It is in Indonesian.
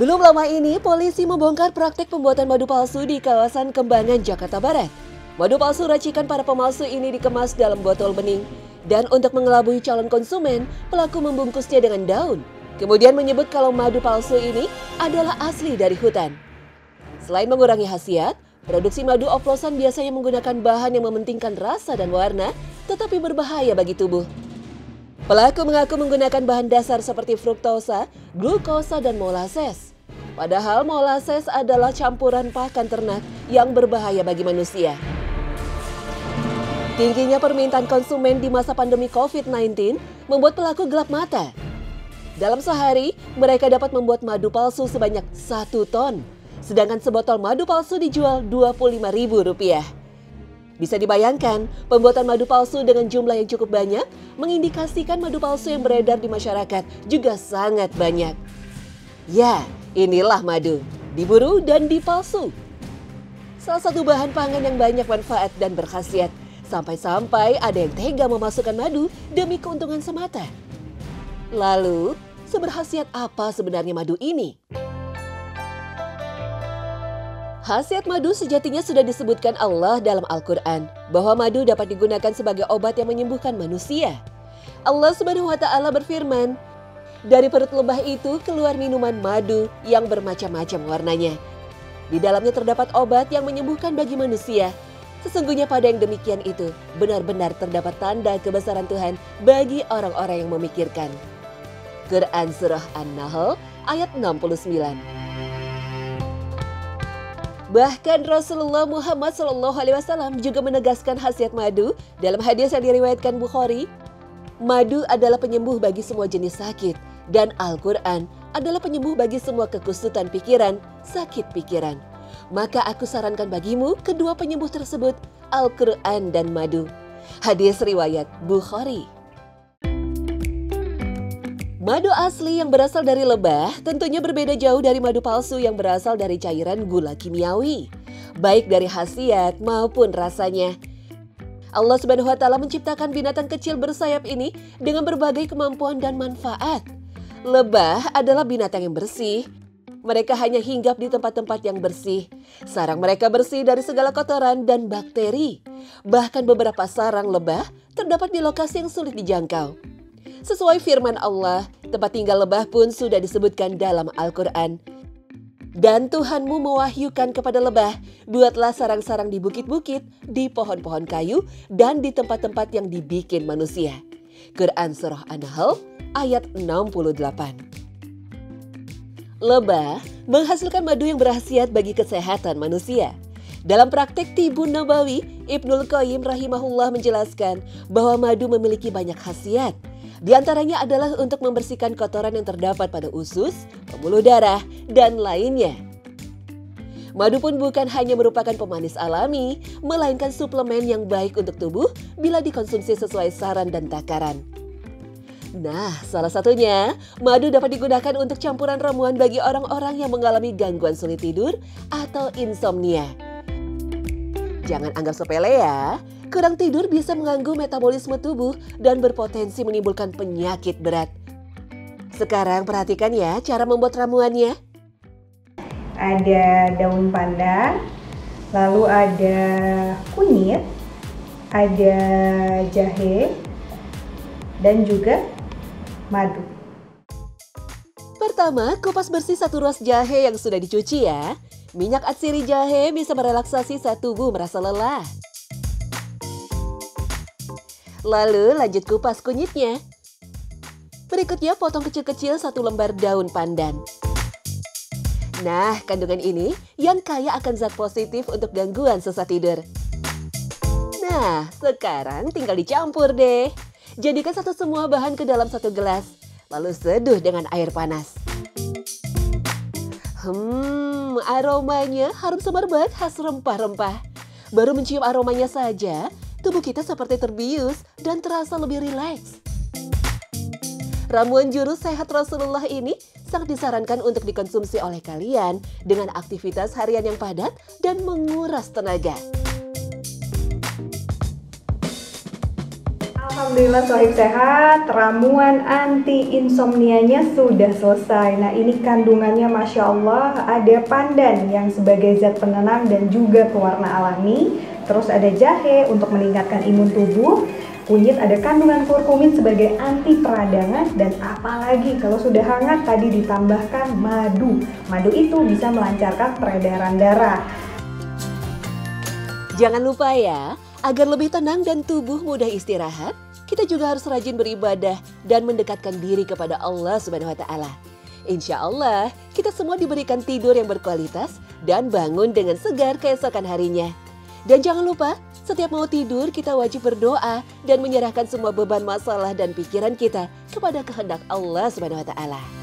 Belum lama ini, polisi membongkar praktik pembuatan madu palsu di kawasan Kembangan, Jakarta Barat. Madu palsu racikan para pemalsu ini dikemas dalam botol bening. Dan untuk mengelabui calon konsumen, pelaku membungkusnya dengan daun. Kemudian menyebut kalau madu palsu ini adalah asli dari hutan. Selain mengurangi khasiat, produksi madu oplosan biasanya menggunakan bahan yang mementingkan rasa dan warna, tetapi berbahaya bagi tubuh. Pelaku mengaku menggunakan bahan dasar seperti fruktosa, glukosa, dan molases. Padahal molases adalah campuran pakan ternak yang berbahaya bagi manusia. Tingginya permintaan konsumen di masa pandemi COVID-19 membuat pelaku gelap mata. Dalam sehari, mereka dapat membuat madu palsu sebanyak 1 ton. Sedangkan sebotol madu palsu dijual Rp25.000. Bisa dibayangkan, pembuatan madu palsu dengan jumlah yang cukup banyak mengindikasikan madu palsu yang beredar di masyarakat juga sangat banyak. Ya, inilah madu, diburu dan dipalsu. Salah satu bahan pangan yang banyak manfaat dan berkhasiat, sampai-sampai ada yang tega memasukkan madu demi keuntungan semata. Lalu, seberkhasiat apa sebenarnya madu ini? Khasiat madu sejatinya sudah disebutkan Allah dalam Al-Quran, bahwa madu dapat digunakan sebagai obat yang menyembuhkan manusia. Allah Subhanahu wa Ta'ala berfirman, dari perut lebah itu keluar minuman madu yang bermacam-macam warnanya. Di dalamnya terdapat obat yang menyembuhkan bagi manusia. Sesungguhnya pada yang demikian itu, benar-benar terdapat tanda kebesaran Tuhan bagi orang-orang yang memikirkan. Quran Surah An-Nahl ayat 69. Bahkan Rasulullah Muhammad SAW juga menegaskan khasiat madu dalam hadis yang diriwayatkan Bukhari. Madu adalah penyembuh bagi semua jenis sakit dan Al-Quran adalah penyembuh bagi semua kekusutan pikiran, sakit pikiran. Maka aku sarankan bagimu kedua penyembuh tersebut, Al-Quran dan madu. Hadis riwayat Bukhari. Madu asli yang berasal dari lebah tentunya berbeda jauh dari madu palsu yang berasal dari cairan gula kimiawi, baik dari khasiat maupun rasanya. Allah Subhanahu wa Ta'ala menciptakan binatang kecil bersayap ini dengan berbagai kemampuan dan manfaat. Lebah adalah binatang yang bersih. Mereka hanya hinggap di tempat-tempat yang bersih. Sarang mereka bersih dari segala kotoran dan bakteri. Bahkan beberapa sarang lebah terdapat di lokasi yang sulit dijangkau. Sesuai firman Allah, tempat tinggal lebah pun sudah disebutkan dalam Al-Quran. Dan Tuhanmu mewahyukan kepada lebah, buatlah sarang-sarang di bukit-bukit, di pohon-pohon kayu, dan di tempat-tempat yang dibikin manusia. Quran Surah An-Nahl ayat 68. Lebah menghasilkan madu yang berkhasiat bagi kesehatan manusia. Dalam praktek Tibun Nabawi, Ibnul Qayyim rahimahullah menjelaskan bahwa madu memiliki banyak khasiat. Di antaranya adalah untuk membersihkan kotoran yang terdapat pada usus, pembuluh darah, dan lainnya. Madu pun bukan hanya merupakan pemanis alami, melainkan suplemen yang baik untuk tubuh bila dikonsumsi sesuai saran dan takaran. Nah, salah satunya, madu dapat digunakan untuk campuran ramuan bagi orang-orang yang mengalami gangguan sulit tidur atau insomnia. Jangan anggap sepele ya. Kurang tidur bisa mengganggu metabolisme tubuh dan berpotensi menimbulkan penyakit berat. Sekarang perhatikan ya cara membuat ramuannya. Ada daun pandan, lalu ada kunyit, ada jahe, dan juga madu. Pertama, kupas bersih 1 ruas jahe yang sudah dicuci ya. Minyak atsiri jahe bisa merelaksasi saat tubuh merasa lelah. Lalu lanjut kupas kunyitnya. Berikutnya potong kecil-kecil 1 lembar daun pandan. Nah, kandungan ini yang kaya akan zat positif untuk gangguan susah tidur. Nah, sekarang tinggal dicampur deh. Jadikan satu semua bahan ke dalam 1 gelas, lalu seduh dengan air panas. Aromanya harum semerbak khas rempah-rempah. Baru mencium aromanya saja, tubuh kita seperti terbius dan terasa lebih rileks. Ramuan jurus sehat Rasulullah ini sangat disarankan untuk dikonsumsi oleh kalian dengan aktivitas harian yang padat dan menguras tenaga. Alhamdulillah Sohib sehat, ramuan anti insomnianya sudah selesai. Nah ini kandungannya Masya Allah, ada pandan yang sebagai zat penenang dan juga pewarna alami. Terus ada jahe untuk meningkatkan imun tubuh. Kunyit ada kandungan kurkumin sebagai anti peradangan. Dan apalagi kalau sudah hangat tadi ditambahkan madu. Madu itu bisa melancarkan peredaran darah. Jangan lupa ya, agar lebih tenang dan tubuh mudah istirahat, kita juga harus rajin beribadah dan mendekatkan diri kepada Allah Subhanahu wa Ta'ala. Insya Allah, kita semua diberikan tidur yang berkualitas dan bangun dengan segar keesokan harinya. Dan jangan lupa, setiap mau tidur kita wajib berdoa dan menyerahkan semua beban masalah dan pikiran kita kepada kehendak Allah Subhanahu wa Ta'ala.